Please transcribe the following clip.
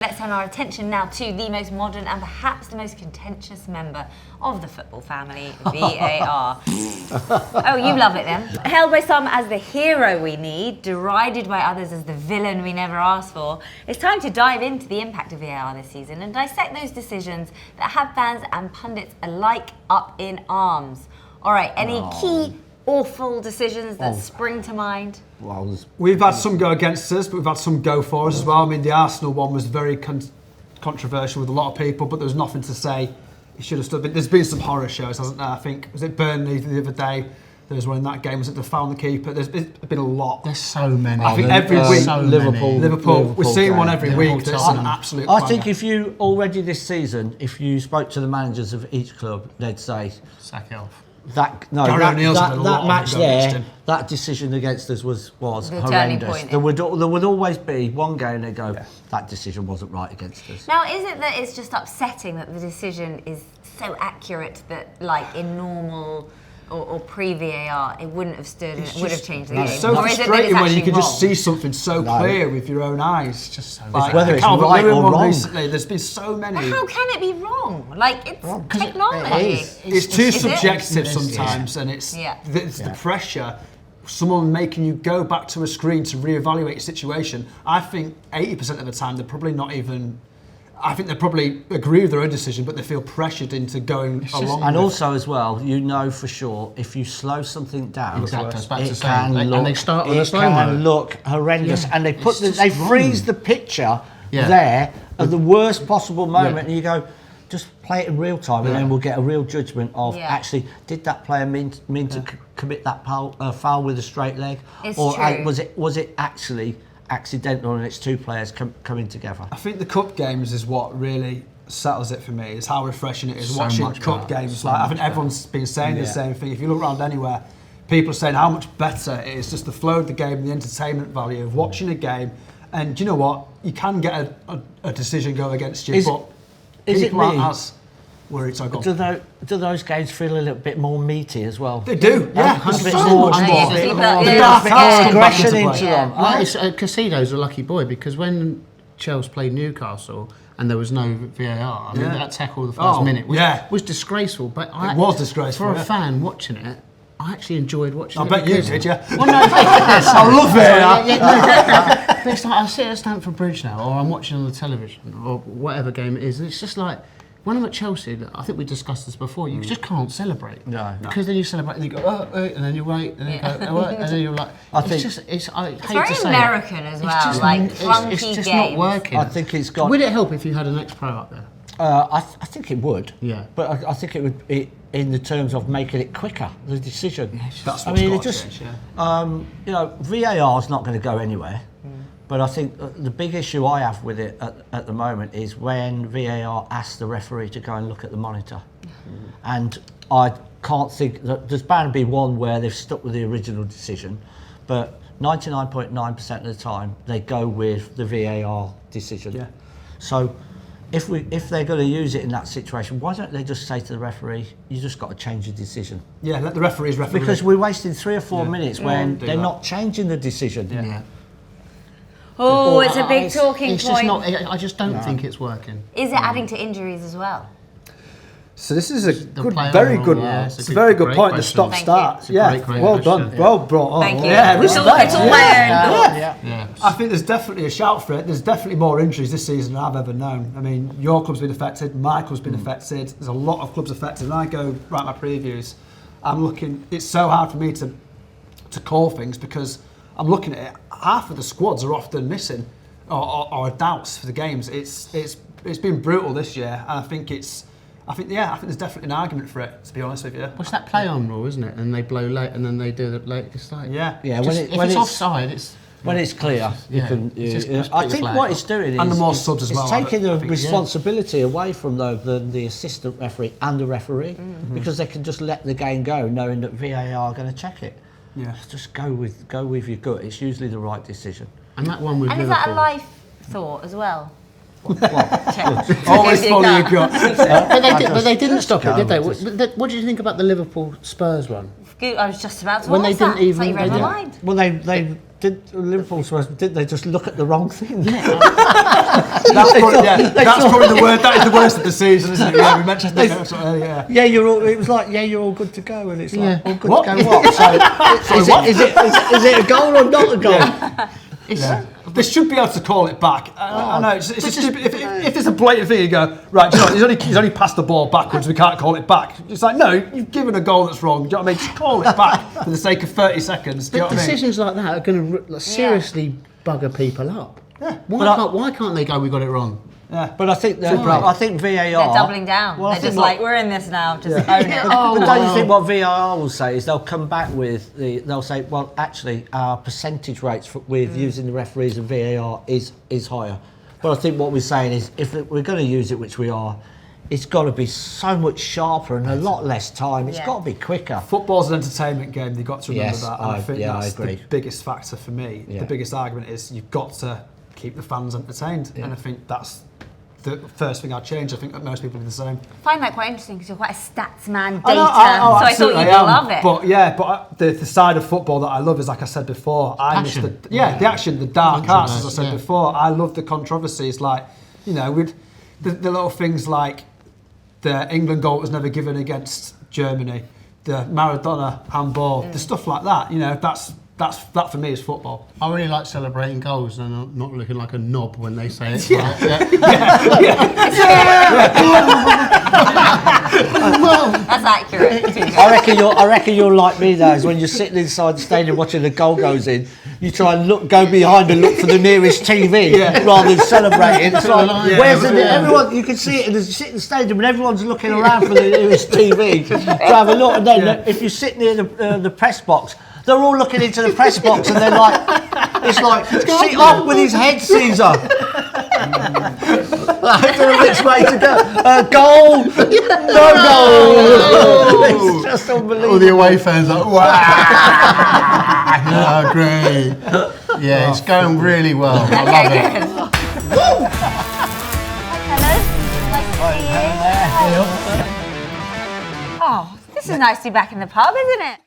Let's turn our attention now to the most modern and perhaps the most contentious member of the football family, VAR. Oh, you love it then. Hailed by some as the hero we need, derided by others as the villain we never asked for, it's time to dive into the impact of VAR this season and dissect those decisions that have fans and pundits alike up in arms. All right, any key awful decisions that spring to mind? Well, we've had some go against us, but we've had some go for us as well. I mean, the Arsenal one was very controversial with a lot of people, but there was nothing to say. It should have stood. But there's been some horror shows, hasn't there? I think, was it Burnley the other day? There was one in that game. Was it the foul on the keeper? There's been a lot. There's so many. I think every week, so Liverpool. We're seeing one every week. That's an Tottenham. absolute. I think if you already this season, if you spoke to the managers of each club, they'd say sack it off. That match there, that decision against us was horrendous. There would always be one game they go, that decision wasn't right against us. Now, is it that it's just upsetting that the decision is so accurate that, like, in normal or pre-VAR, it wouldn't have stood and it would have changed the game? It's so frustrating when you can just see something so clear with your own eyes. It's just so like, whether it's right or wrong. Recently, there's been so many. But how can it be wrong? Like, it's technology. It's too subjective sometimes, and it's the pressure. Someone making you go back to a screen to reevaluate your situation. I think 80% of the time they're probably not even. I think they probably agree with their own decision, but they feel pressured into going along. And also, as well, you know for sure if you slow something down, it can look horrendous. And they freeze the picture there at the worst possible moment, and you go, just play it in real time, and then we'll get a real judgment of actually did that player mean to commit that foul with a straight leg, was it actually accidental and it's two players coming together? I think the cup games is what really settles it for me, is how refreshing it is watching cup games. I think everyone's been saying the same thing. If you look around anywhere, people are saying how much better it is, just the flow of the game and the entertainment value of watching a game. And do you know what? You can get a decision go against you, but people aren't as worried. Do those games feel a little bit more meaty as well? They do, yeah. A bit so more much more. The dark aggression into them. Casido's a lucky boy because when Chelsea played Newcastle and there was no VAR, I mean, that tackle the first minute was disgraceful. But it was disgraceful. For a fan watching it, I actually enjoyed watching it. I bet you did, yeah. Well, no, I love it. But it's like I sit at Stamford Bridge now, or I'm watching on the television, or whatever game it is, and it's just like, when I'm at Chelsea, I think we discussed this before, you just can't celebrate. No. Because then you celebrate and you go, and then you wait, and then you go, and then you're like, I hate to say it's very American as well, like clunky games. It's just not working. I think it's got. Would it help if you had an ex-pro up there? I think it would. Yeah. But I think it would be in the terms of making it quicker, the decision. That's what's got to change, VAR is not going to go anywhere. But I think the big issue I have with it at the moment is when VAR asks the referee to go and look at the monitor. And I can't think, there's bound to be one where they've stuck with the original decision, but 99.9% of the time they go with the VAR decision. Yeah. So if they're going to use it in that situation, why don't they just say to the referee, you just got to change the decision? Yeah, let the referees referee. Because we're wasting 3 or 4 minutes when they're not changing the decision. Yeah. Oh, it's a big talking point. Just not, I just don't think it's working. Is it adding to injuries as well? So this is it's a very good point. The stop-start. Yeah, well done. Well brought on. Thank you. Yeah, respect. It's all my own. I think there's definitely a shout for it. There's definitely more injuries this season than I've ever known. I mean, your club's been affected, my club's been affected. There's a lot of clubs affected. And I go write my previews. I'm looking. It's so hard for me to call things because I'm looking at it. Half of the squads are often missing or doubts for the games. It's been brutal this year, and I think there's definitely an argument for it, to be honest with you. What's that play on rule, isn't it? And they blow late, and then they do the late. It's like if it's offside, it's when it's clear. You can. I think what it's doing is and the more subs as well. It's taking the responsibility away from the assistant referee and the referee because they can just let the game go, knowing that VAR are going to check it. Yeah, just go with your gut. It's usually the right decision. And that one with Liverpool. Is that a life thought as well? Always follow your gut. But they didn't stop it, did they? What did you think about the Liverpool Spurs one? I was just about to when ask they that. didn't even. It's like you read my mind. Well, they did Liverpool Spurs. Did they just look at the wrong thing? Yeah. That's probably the word. That is the worst of the season, isn't it? Yeah, we mentioned that. Yeah, it was like, yeah, you're all good to go, and it's like, all good What? to go. What? So, is it a goal or not a goal? They should be able to call it back. I know it's just stupid. If there's a blatant thing, you go right. Do you know, he's only passed the ball backwards. We can't call it back. It's like no, you've given a goal that's wrong. Do you know what I mean? Just call it back for the sake of 30 seconds. Do you know what I mean? Decisions like that are going to seriously bugger people up. Yeah. Why can't they go? We got it wrong. Yeah. But I think VAR. They're doubling down. Well, they're just like, we're in this now. Just own it. But don't you think what VAR will say is they'll come back with they'll say, well, actually, our percentage rates with using the referees and VAR is higher. But I think what we're saying is, if we're going to use it, which we are, it's got to be so much sharper and a lot less time. It's got to be quicker. Football's an entertainment game. You've got to remember that. And I think that's I agree. the biggest factor for me. Yeah. The biggest argument is you've got to keep the fans entertained, and I think that's the first thing I'd change. I think that most people are the same. I find that quite interesting because you're quite a stats man, data, so I thought you'd love it. But the side of football that I love is, like I said before, I miss the action, the dark arts, as I said before. I love the controversies, like, you know, with the little things like the England goal was never given against Germany, the Maradona handball, the stuff like that. You know, that for me is football. I really like celebrating goals and not looking like a knob when they say it. That's accurate. I reckon you're like me though. Is when you're sitting inside the stadium watching the goal goes in, you try and go behind and look for the nearest TV rather than celebrating. It's like, where's everyone? You can see it in the stadium and everyone's looking around for the nearest TV to have a look. And then if you sit near the press box, they're all looking into the press box and they're like, it's like, sit up with his head, Caesar. I don't know which way to go. Goal, no goal. It's just unbelievable. All the away fans are like, wow. Oh, great. Yeah, it's going really well. I love it. Nice to see you. Oh, this is nice to be back in the pub, isn't it?